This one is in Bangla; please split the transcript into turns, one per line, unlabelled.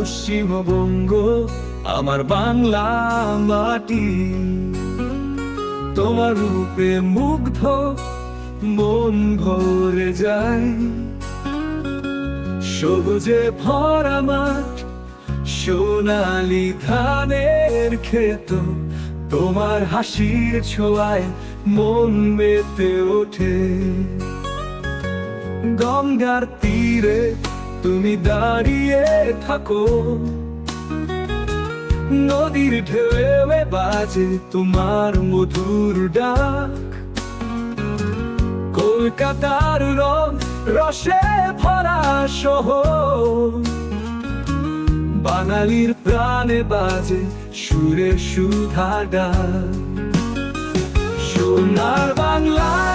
পশ্চিমবঙ্গ আমার বাংলা মাটি। তোমার রূপে মুগ্ধ মন ভরে যায়, সবুজে ভরা মাঠ, সোনালি ধানের ক্ষেত, তোমার হাসির ছোঁয়ায় মন মেতে ওঠে। গঙ্গার তীরে তুমি দাঁড়িয়ে থাকো, নদীর ঢেউয়ে বাজে তোমার মধুর ডাক। কলকাতার রং রসে ভরা শহর, বাঙালির প্রাণে বাজে সুরে সুধা ডাক। সোনার বাংলায়